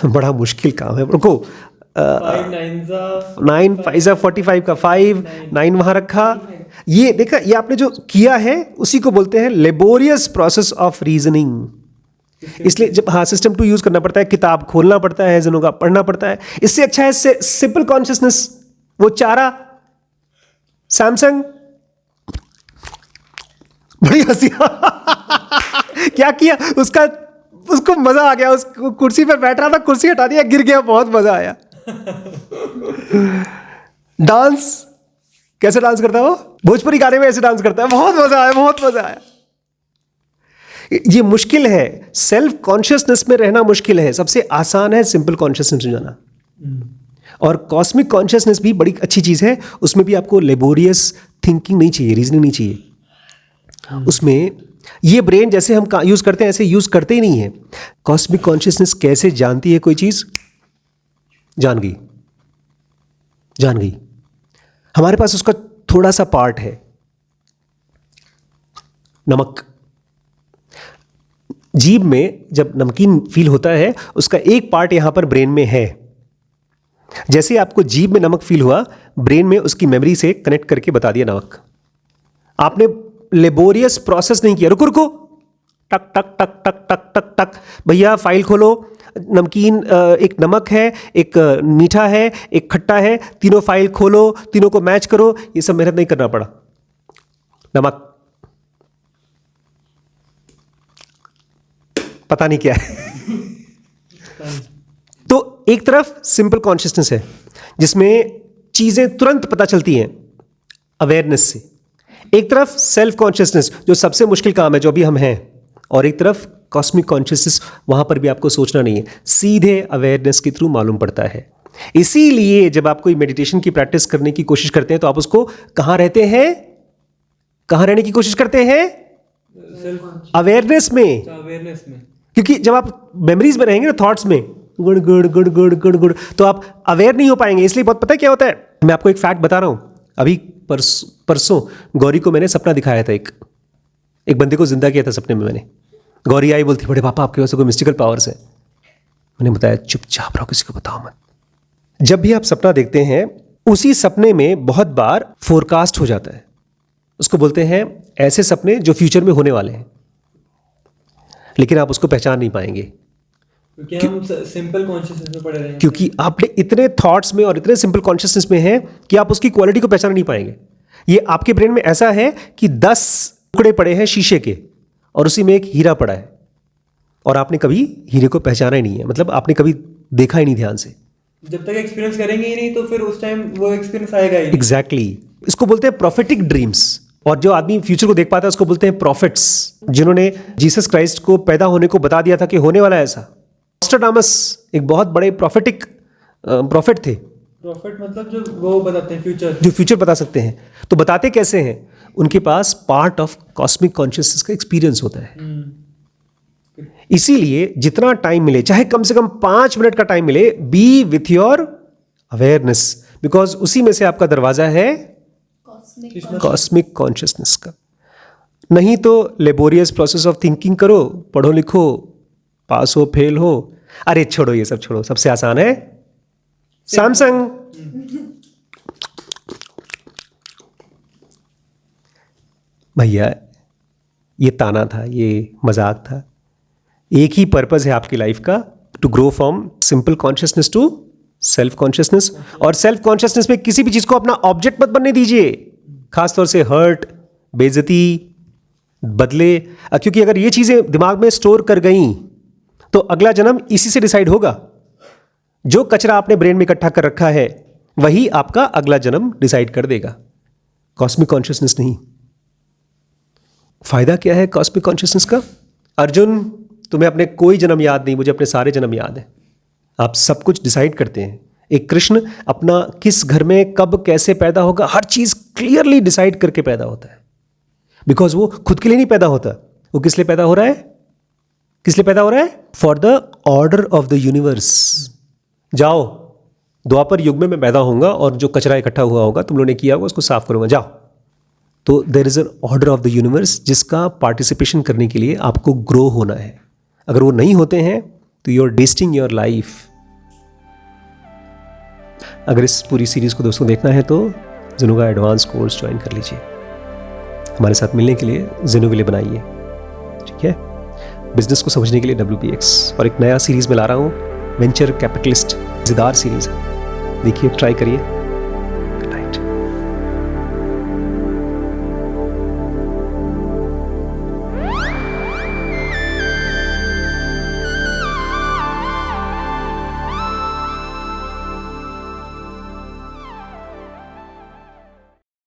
बड़ा मुश्किल काम है। रुको 9 5 45 का 5 9 वहां रखा। ये देखा, ये आपने जो किया है उसी को बोलते हैं लेबोरियस प्रोसेस ऑफ रीजनिंग। इसलिए जब सिस्टम 2 यूज करना पड़ता है, किताब खोलना पड़ता है, जनों का पढ़ना पड़ता है। इससे अच्छा है सिंपल कॉन्शियसनेस। वो चारा सैमसंग, बड़ी हंसी क्या किया उसको मजा आ गया। उस कुर्सी पर बैठ रहा था, कुर्सी हटा दिया, गिर गया, बहुत मजा आया। डांस कैसे डांस करता है वो? भोजपुरी गाने में ऐसे डांस करता है, बहुत मजा आया, बहुत मजा आया। ये मुश्किल है, सेल्फ कॉन्शियसनेस में रहना मुश्किल है। सबसे आसान है सिंपल कॉन्शियसनेस में जाना। और कॉस्मिक कॉन्शियसनेस भी बड़ी अच्छी चीज है। उसमें भी आपको लेबोरियस थिंकिंग नहीं चाहिए, रीजनिंग नहीं चाहिए। उसमें ये ब्रेन जैसे हम यूज करते हैं ऐसे यूज करते ही नहीं है। कॉस्मिक कॉन्शियसनेस कैसे जानती है कोई चीज? जान गई, जान गई। हमारे पास उसका थोड़ा सा पार्ट है, नमक। जीभ में जब नमकीन फील होता है, उसका एक पार्ट यहां पर ब्रेन में है। जैसे आपको जीभ में नमक फील हुआ, ब्रेन में उसकी मेमोरी से कनेक्ट करके बता दिया नमक। आपने लेबोरियस प्रोसेस नहीं किया। रुको रुको, टक टक टक टक टक टक टक, भैया फाइल खोलो। नमकीन, एक नमक है, एक मीठा है, एक खट्टा है, तीनों फाइल खोलो, तीनों को मैच करो। ये सब मेहनत नहीं करना पड़ा। नमक पता नहीं क्या है। तो एक तरफ सिंपल कॉन्शियसनेस है जिसमें चीजें तुरंत पता चलती हैं अवेयरनेस से। एक तरफ सेल्फ कॉन्शियसनेस जो सबसे मुश्किल काम है, जो अभी हम हैं। और एक तरफ कॉस्मिक कॉन्शियसनेस, वहाँ पर भी आपको सोचना नहीं है, सीधे अवेयरनेस के थ्रू मालूम पड़ता है। इसीलिए जब आप कोई मेडिटेशन की प्रैक्टिस करने की कोशिश करते हैं तो आप उसको कहाँ रहते हैं, कहाँ रहने की कोशिश करते हैं? अवेयरनेस में। अवेयरनेस में, क्योंकि जब आप मेमोरीज में रहेंगे ना, थॉट्स में गुड़ गुड़ गुड़ गुड़ गुड़ गुड़, तो आप अवेयर नहीं हो पाएंगे। इसलिए बहुत पता है क्या होता है, मैं आपको एक फैक्ट बता रहा हूँ। अभी परसों गौरी को मैंने सपना दिखाया था, एक बंदे को जिंदा किया था सपने में मैंने। गौरी आई, बोलती बड़े पापा आपके पास कोई मिस्टिकल पावर्स है। मैंने बताया चुपचाप रहो, किसी को बताओ मत। जब भी आप सपना देखते हैं, उसी सपने में बहुत बार फोरकास्ट हो जाता है। उसको बोलते हैं ऐसे सपने जो फ्यूचर में होने वाले हैं, लेकिन आप उसको पहचान नहीं पाएंगे क्योंकि हम सिंपल कॉन्शियसनेस में पड़े रहेंगे। क्योंकि आपने इतने थॉट्स में और इतने सिंपल कॉन्शियसनेस में हैं कि आप उसकी क्वालिटी को पहचान नहीं पाएंगे। ये आपके ब्रेन में ऐसा है कि 10 टुकड़े पड़े हैं शीशे के और उसी में एक हीरा पड़ा है, और आपने कभी हीरे को पहचाना ही नहीं है, मतलब आपने कभी देखा ही नहीं ध्यान से। जब तक एक्सपीरियंस करेंगे ही नहीं तो फिर उस टाइम वो एक्सपीरियंस आएगा ही नहीं। एग्जैक्टली इसको बोलते हैं प्रॉफिटिक ड्रीम्स। और जो आदमी फ्यूचर को देख पाता है उसको बोलते हैं प्रॉफिट्स, जिन्होंने जीसस क्राइस्ट को पैदा होने को बता दिया था कि होने वाला है ऐसा। नॉस्ट्राडामस एक बहुत बड़े प्रॉफिटिक प्रॉफिट थे। प्रॉफिट मतलब जो वो बताते हैं फ्यूचर, जो फ्यूचर बता सकते हैं। तो बताते कैसे हैं? उनके पास पार्ट ऑफ कॉस्मिक कॉन्शियसनेस का एक्सपीरियंस होता है। इसीलिए जितना टाइम मिले, चाहे कम से कम 5 मिनट का टाइम मिले, B with your awareness, because उसी में से आपका दरवाजा है कॉस्मिक कॉन्शियसनेस का। नहीं तो लेबोरियस प्रोसेस ऑफ थिंकिंग करो, पढ़ो लिखो, पास हो फेल हो, अरे छोड़ो ये सब छोड़ो, सबसे आसान है सैमसंग। भैया ये ताना था, ये मजाक था। एक ही पर्पस है आपकी लाइफ का, to grow from simple consciousness to self consciousness. और सेल्फ कॉन्शियसनेस में किसी भी चीज को अपना ऑब्जेक्ट मत बनने दीजिए, खासतौर से हर्ट, बेइज्जती, बदले, क्योंकि अगर ये चीजें दिमाग में स्टोर कर गई तो अगला जन्म इसी से डिसाइड होगा। जो कचरा आपने ब्रेन में इकट्ठा कर रखा है वही आपका अगला जन्म डिसाइड कर देगा, कॉस्मिक कॉन्शियसनेस नहीं। फायदा क्या है कॉस्मिक कॉन्शियसनेस का? अर्जुन, तुम्हें अपने कोई जन्म याद नहीं, मुझे अपने सारे जन्म याद है। आप सब कुछ डिसाइड करते हैं। एक कृष्ण अपना किस घर में कब कैसे पैदा होगा, हर चीज क्लियरली डिसाइड करके पैदा होता है। बिकॉज वो खुद के लिए नहीं पैदा होता, वो किस लिए पैदा हो रहा है? किस लिए पैदा हो रहा है? For the order of the universe. जाओ, द्वापर युग में मैं पैदा होऊंगा और जो कचरा इकट्ठा हुआ होगा तुम लोगों ने किया होगा उसको साफ करूंगा, जाओ। तो there is an order of the universe जिसका पार्टिसिपेशन करने के लिए आपको ग्रो होना है। अगर वो नहीं होते हैं तो you are wasting your life. अगर इस पूरी सीरीज को दोस्तों देखना है तो जिनो का एडवांस कोर्स ज्वाइन कर लीजिए। हमारे साथ मिलने के लिए जिनो के लिए बनाइए, ठीक है? बिजनेस को समझने के लिए WPX, और एक नया सीरीज में ला रहा हूँ, वेंचर कैपिटलिस्ट, मजेदार सीरीज है, देखिए, ट्राई करिए।